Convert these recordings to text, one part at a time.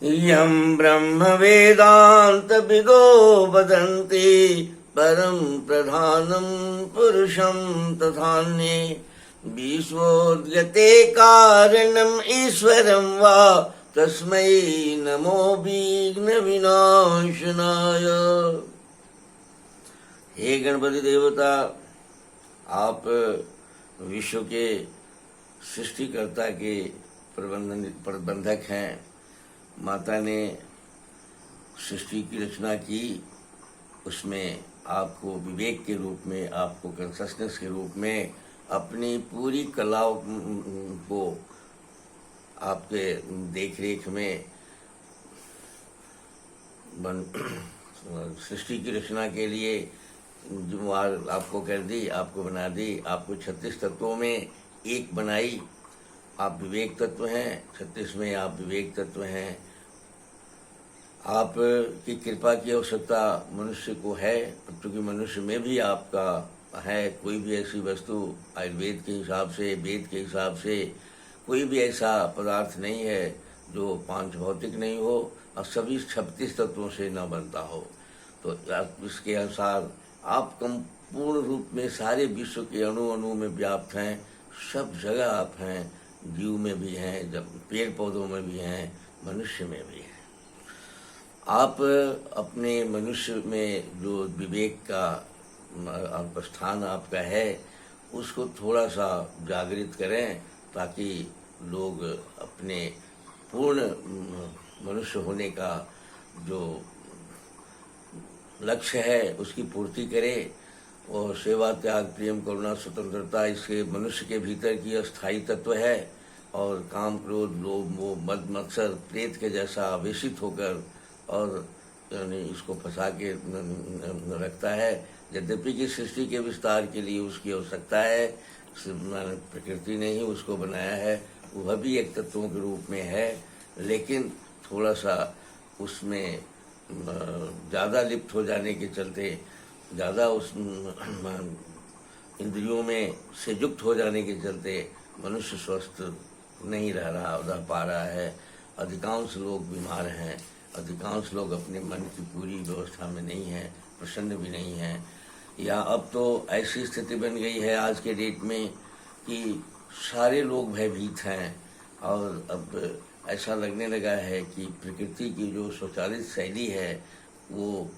यं ब्रह्मवेदान्तविदो वदन्ति परं प्रधानं पुरुषं तथान्ये विश्वोद्यते कारणम् ईश्वरं वा तस्मै नमो विघ्न विनाशनाय। हे गणपति देवता, आप विश्व के सृष्टिकर्ता के प्रबंधक हैं। माता ने सृष्टि की रचना की, उसमें आपको विवेक के रूप में, आपको कॉन्शसनेस के रूप में अपनी पूरी कलाओं को आपके देखरेख में सृष्टि की रचना के लिए जुम्मेवार आपको कर दी, आपको बना दी। आपको 36 तत्वों में एक बनाई। आप विवेक तत्व हैं, 36 में आप विवेक तत्व हैं। आप की कृपा की आवश्यकता मनुष्य को है, क्योंकि मनुष्य में भी आपका है। कोई भी ऐसी वस्तु आयुर्वेद के हिसाब से, वेद के हिसाब से कोई भी ऐसा पदार्थ नहीं है जो पांच भौतिक नहीं हो और सभी 36 तत्वों से न बनता हो। तो इसके अनुसार आप पूर्ण रूप में सारे विश्व के अणु अणु में व्याप्त हैं। सब जगह आप हैं, जीव में भी हैं, जब पेड़ पौधों में भी हैं, मनुष्य में भी हैं। आप अपने मनुष्य में जो विवेक का स्थान आपका है उसको थोड़ा सा जागृत करें, ताकि लोग अपने पूर्ण मनुष्य होने का जो लक्ष्य है उसकी पूर्ति करे। और सेवा, त्याग, प्रेम, करुणा, स्वतंत्रता इसके मनुष्य के भीतर की अस्थायी तत्व है। और काम, क्रोध, लोभ, मोह, मद, मत्सर प्रेत के जैसा आवेशित होकर और यानी इसको फंसा के रखता है। यद्यपि की सृष्टि के विस्तार के लिए उसकी आवश्यकता है, प्रकृति ने ही उसको बनाया है, वह भी एक तत्वों के रूप में है, लेकिन थोड़ा सा उसमें ज़्यादा लिप्त हो जाने के चलते, ज़्यादा उस इंद्रियों में से युक्त हो जाने के चलते मनुष्य स्वस्थ नहीं रह पा रहा है। अधिकांश लोग बीमार हैं, अधिकांश लोग अपने मन की पूरी व्यवस्था में नहीं हैं, प्रसन्न भी नहीं हैं। या अब तो ऐसी स्थिति बन गई है आज के डेट में कि सारे लोग भयभीत हैं। और अब ऐसा लगने लगा है कि प्रकृति की जो स्वचालित शैली है वो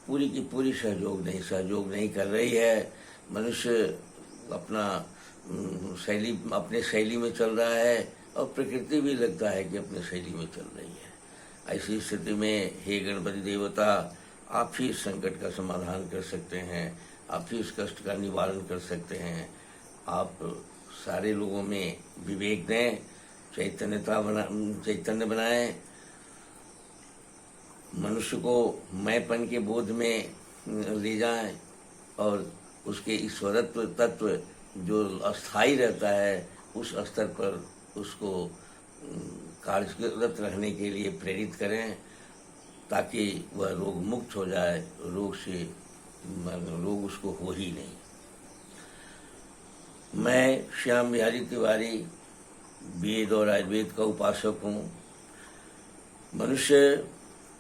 पूरी की पूरी सहयोग नहीं कर रही है। मनुष्य अपने शैली में चल रहा है और प्रकृति भी लगता है कि अपने शैली में चल रही है। ऐसी स्थिति में हे गणपति देवता, आप ही इस संकट का समाधान कर सकते हैं, आप ही इस कष्ट का निवारण कर सकते हैं। आप सारे लोगों में विवेक दें, चैतन्य बनाएं, मनुष्य को मैंपन के बोध में ले जाएं और उसके ईश्वरत्व तत्व जो अस्थायी रहता है उस स्तर पर उसको कार्यरत रहने के लिए प्रेरित करें, ताकि वह रोग मुक्त हो जाए। रोग उसको हो ही नहीं। मैं श्याम बिहारी तिवारी वेद और आयुर्वेद का उपासक हूँ। मनुष्य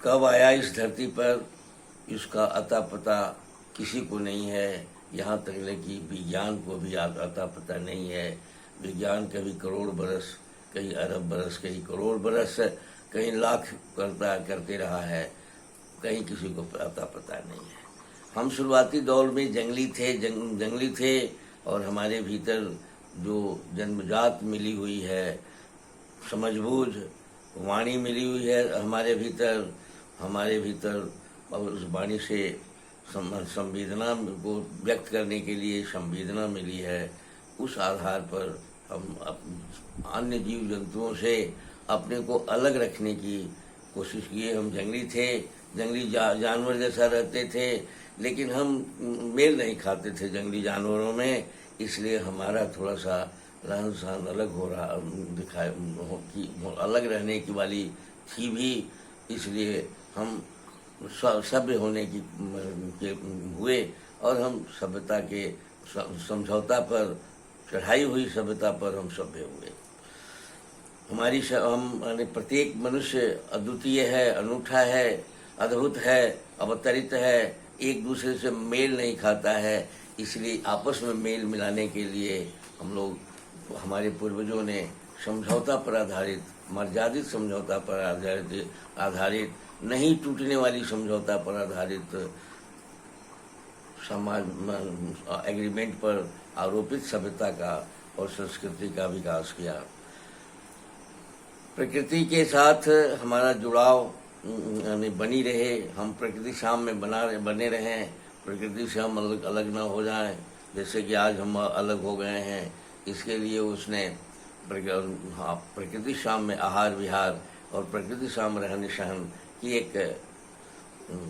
कब आया इस धरती पर इसका अता पता किसी को नहीं है। यहाँ तक कि विज्ञान को भी अता पता नहीं है। विज्ञान कभी करोड़ बरस, कहीं अरब बरस, कहीं करोड़ बरस, कहीं लाख करते रहा है, कहीं किसी को अता पता नहीं है। हम शुरुआती दौर में जंगली थे और हमारे भीतर जो जन्मजात मिली हुई है समझबूझ, वाणी मिली हुई है हमारे भीतर और उस वाणी से संवेदना को व्यक्त करने के लिए संवेदना मिली है। उस आधार पर हम अन्य जीव जंतुओं से अपने को अलग रखने की कोशिश किए। हम जंगली जानवर जैसा रहते थे, लेकिन हम मेल नहीं खाते थे जंगली जानवरों में, इसलिए हमारा थोड़ा सा रहन सहन अलग हो रहा अलग रहने की वाली थी भी, इसलिए हम सभ्य होने की हुए और हम सभ्यता के समझौता पर, चढ़ाई हुई सभ्यता पर हम सभ्य हुए। हम यानी प्रत्येक मनुष्य अद्वितीय है, अनूठा है, अद्भुत है, अवतरित है, एक दूसरे से मेल नहीं खाता है। इसलिए आपस में मेल मिलाने के लिए हम लोग, हमारे पूर्वजों ने समझौता पर आधारित, मर्यादित समझौता पर आधारित नहीं टूटने वाली समझौता पर आधारित समाज एग्रीमेंट पर आरोपित सभ्यता का और संस्कृति का विकास किया। प्रकृति के साथ हमारा जुड़ाव यानी बनी रहे, हम प्रकृति शाम में बने रहें, प्रकृति से हम अलग ना हो जाएं। जैसे कि आज हम अलग हो गए हैं, इसके लिए उसने प्रकृति शाम में आहार विहार और प्रकृति शाम रहन सहन की एक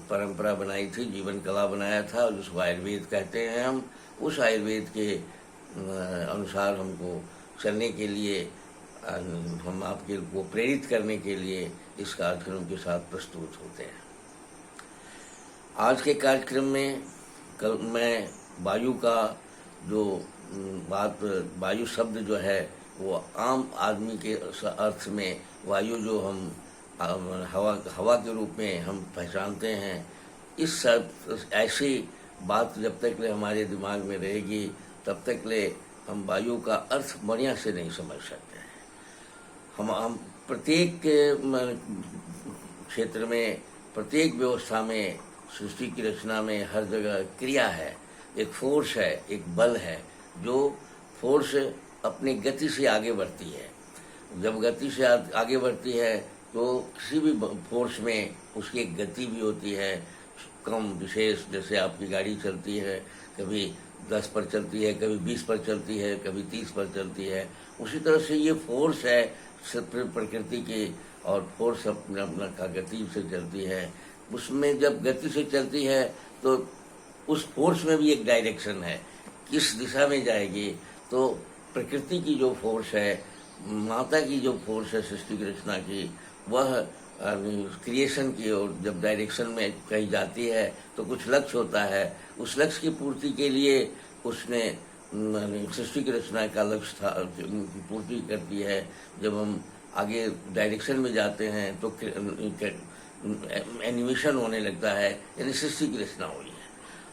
परंपरा बनाई थी, जीवन कला बनाया था, जिसको आयुर्वेद कहते हैं। हम उस आयुर्वेद के अनुसार हमको चलने के लिए, हम आपके को प्रेरित करने के लिए इस कार्यक्रम के साथ प्रस्तुत होते हैं। आज के कार्यक्रम में कल मैं वायु का जो वायु शब्द जो है वो आम आदमी के अर्थ में वायु जो हम हवा के रूप में हम पहचानते हैं, इस सब ऐसी बात जब तक ले हमारे दिमाग में रहेगी तब तक ले हम वायु का अर्थ बढ़िया से नहीं समझ सकते हैं। हम प्रत्येक क्षेत्र में, प्रत्येक व्यवस्था में, सृष्टि की रचना में हर जगह क्रिया है, एक फोर्स है, एक बल है, जो फोर्स अपनी गति से आगे बढ़ती है। जब गति से आगे बढ़ती है तो किसी भी फोर्स में उसकी एक गति भी होती है, कम विशेष। जैसे आपकी गाड़ी चलती है, कभी 10 पर चलती है, कभी 20 पर चलती है, कभी 30 पर चलती है। उसी तरह से ये फोर्स है प्रकृति की, और फोर्स अपना का गति से चलती है। उसमें जब गति से चलती है तो उस फोर्स में भी एक डायरेक्शन है, किस दिशा में जाएगी। तो प्रकृति की जो फोर्स है, माता की जो फोर्स है सृष्टि की रचना की, वह क्रिएशन की ओर जब डायरेक्शन में कहीं जाती है तो कुछ लक्ष्य होता है। उस लक्ष्य की पूर्ति के लिए उसने सृष्टि की रचना का लक्ष्य पूर्ति करती है। जब हम आगे डायरेक्शन में जाते हैं तो एनिमेशन होने लगता है, यानी सृष्टि की रचना हुई है।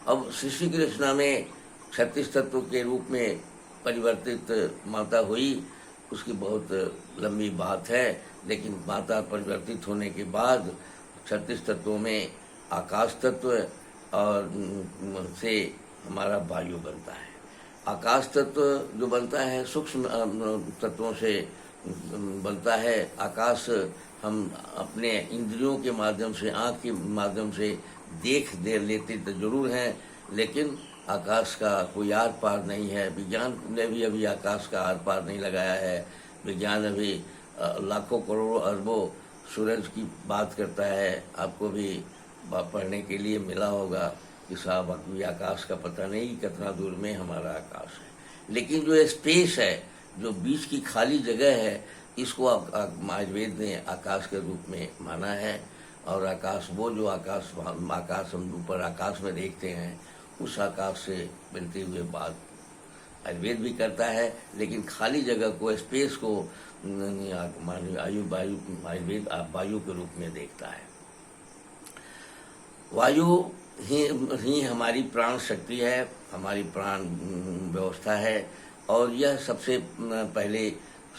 अब सृष्टि की रचना में 36 तत्वों के रूप में परिवर्तित माता हुई, उसकी बहुत लंबी बात है। लेकिन माता परिवर्तित होने के बाद 36 तत्वों में आकाश तत्व और से हमारा वायु बनता है। आकाश तत्व जो बनता है सूक्ष्म तत्वों से बनता है। आकाश हम अपने इंद्रियों के माध्यम से, आँख के माध्यम से देख लेते तो जरूर हैं, लेकिन आकाश का कोई आर पार नहीं है। विज्ञान ने भी अभी आकाश का आर पार नहीं लगाया है। विज्ञान अभी लाखों करोड़ों अरबों सूरज की बात करता है। आपको भी पढ़ने के लिए मिला होगा कि साहब अभी आकाश का पता नहीं कितना दूर में हमारा आकाश है। लेकिन जो स्पेस है, जो बीच की खाली जगह है, इसको आयुर्वेद ने आकाश के रूप में माना है। और आकाश वो जो आकाश हम ऊपर आकाश में देखते हैं, उस आकाश से मिलती हुई बात आयुर्वेद भी करता है। लेकिन खाली जगह को, स्पेस को आयुर्वेद वायु के रूप में देखता है। वायु ही हमारी प्राण शक्ति है, हमारी प्राण व्यवस्था है। और यह सबसे पहले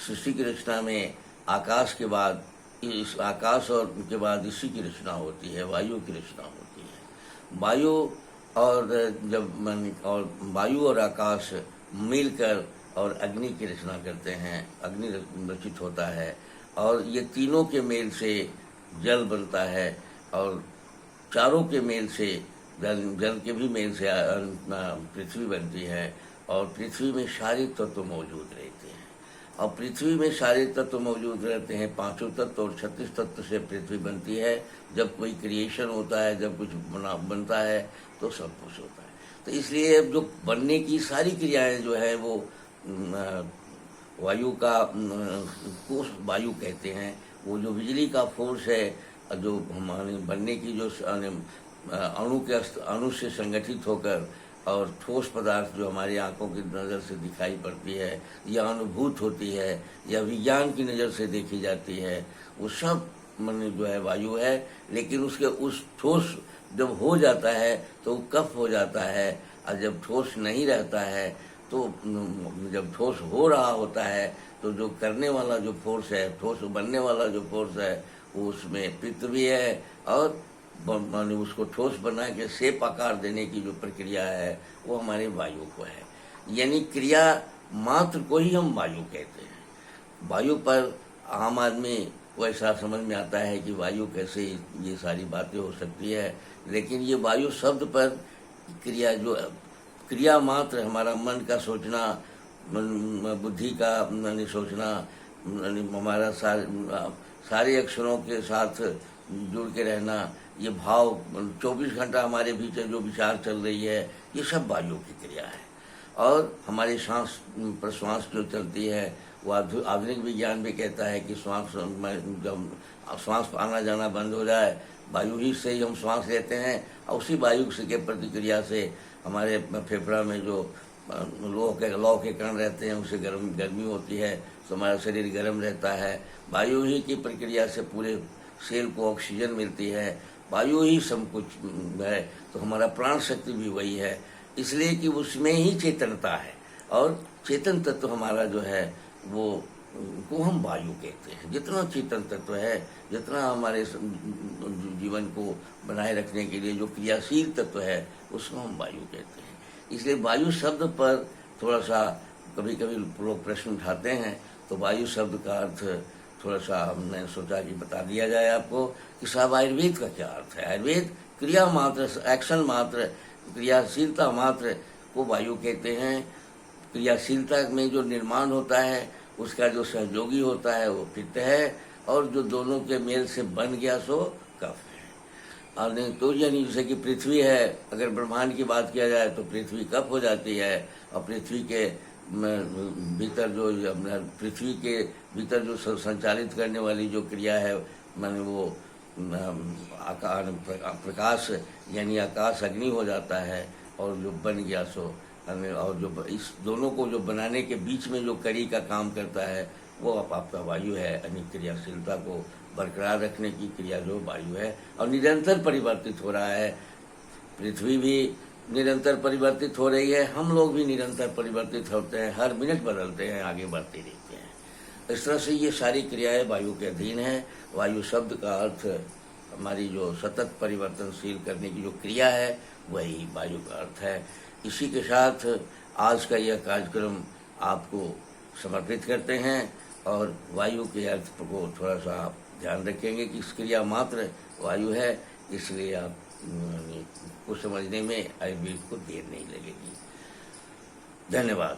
सृष्टि की रचना में आकाश के बाद, इस आकाश और के बाद इसी की रचना होती है, वायु की रचना होती है। वायु और वायु और आकाश मिलकर और अग्नि की रचना करते हैं। अग्नि रचित होता है और ये तीनों के मेल से जल बनता है, और चारों के मेल से जल के भी मेल से पृथ्वी बनती है। और पृथ्वी में सारे तत्व मौजूद रहते हैं। और पृथ्वी में सारे तत्व मौजूद रहते हैं, पांचों तत्व और 36 तत्व से पृथ्वी बनती है। जब कोई क्रिएशन होता है, जब कुछ बनता है तो सब कुछ होता है। तो इसलिए जो बनने की सारी क्रियाएं जो है वो वायु का कोष वायु कहते हैं। वो जो बिजली का फोर्स है, जो हमारे बनने की जो अणु से संगठित होकर और ठोस पदार्थ जो हमारी आंखों की नज़र से दिखाई पड़ती है या अनुभूत होती है या विज्ञान की नज़र से देखी जाती है, वो सब मन जो है वायु है। लेकिन उसके उस ठोस जब हो जाता है तो कफ हो जाता है, और जब ठोस नहीं रहता है तो जब ठोस हो रहा होता है तो जो करने वाला जो फोर्स है, ठोस बनने वाला जो फोर्स है, वो उसमें पित्त भी है, और माने उसको ठोस बना के शेप आकार देने की जो प्रक्रिया है वो हमारे वायु को है। यानी क्रिया मात्र को ही हम वायु कहते हैं। वायु पर आम आदमी को ऐसा समझ में आता है कि वायु कैसे ये सारी बातें हो सकती है, लेकिन ये वायु शब्द पर क्रिया जो क्रिया मात्र हमारा मन का सोचना, बुद्धि का सोचना, हमारा सारे अक्षरों के साथ जुड़ के रहना, ये भाव 24 घंटा हमारे भीतर जो विचार चल रही है, ये सब वायु की क्रिया है। और हमारी सांस प्रश्वास जो चलती है, वो आधुनिक विज्ञान भी कहता है कि जब श्वास आना जाना बंद हो जाए, वायु ही से ही हम श्वास लेते हैं, और उसी वायु के प्रतिक्रिया से हमारे फेफड़ा में जो लौ के कण रहते हैं उससे गर्मी होती है, तो हमारा शरीर गर्म रहता है। वायु ही की प्रक्रिया से पूरे सेल को ऑक्सीजन मिलती है, वायु ही सब कुछ है। तो हमारा प्राण शक्ति भी वही है, इसलिए कि उसमें ही चेतनता है। और चेतन तत्व हमारा जो है वो को हम वायु कहते हैं। जितना चेतन तत्व है, जितना हमारे जीवन को बनाए रखने के लिए जो क्रियाशील तत्व है, उसको हम वायु कहते हैं। इसलिए वायु शब्द पर थोड़ा सा कभी कभी लोग प्रश्न उठाते हैं, तो वायु शब्द का अर्थ थोड़ा सा हमने सोचा कि बता दिया जाए आपको कि साहब आयुर्वेद का क्या अर्थ है। आयुर्वेद क्रिया मात्र, एक्शन मात्र, क्रियाशीलता मात्र को वायु कहते हैं। क्रियाशीलता में जो निर्माण होता है उसका जो सहयोगी होता है वो पित्त है, और जो दोनों के मेल से बन गया सो कफ है। और नहीं तो यानी जैसे कि पृथ्वी है, अगर ब्रह्मांड की बात किया जाए तो पृथ्वी कफ हो जाती है, और पृथ्वी के भीतर जो पृथ्वी के भीतर जो संचालित करने वाली जो क्रिया है, माने वो प्रकाश यानी आकाश अग्नि हो जाता है, और जो बन गया सो, और जो इस दोनों को जो बनाने के बीच में जो कड़ी का काम करता है वो आपका वायु है। यानी क्रियाशीलता को बरकरार रखने की क्रिया जो वायु है, और निरंतर परिवर्तित हो रहा है। पृथ्वी भी निरंतर परिवर्तित हो रही है, हम लोग भी निरंतर परिवर्तित होते हैं, हर मिनट बदलते हैं, आगे बढ़ते रहते हैं। इस तरह से ये सारी क्रियाएं वायु के अधीन है। वायु शब्द का अर्थ हमारी जो सतत परिवर्तनशील करने की जो क्रिया है वही वायु का अर्थ है। इसी के साथ आज का यह कार्यक्रम आपको समर्पित करते हैं, और वायु के अर्थ को थोड़ा सा आप ध्यान रखेंगे कि इस क्रिया मात्र वायु है, इसलिए आप को समझने में आयुर्वेद को देर नहीं लगेगी। धन्यवाद।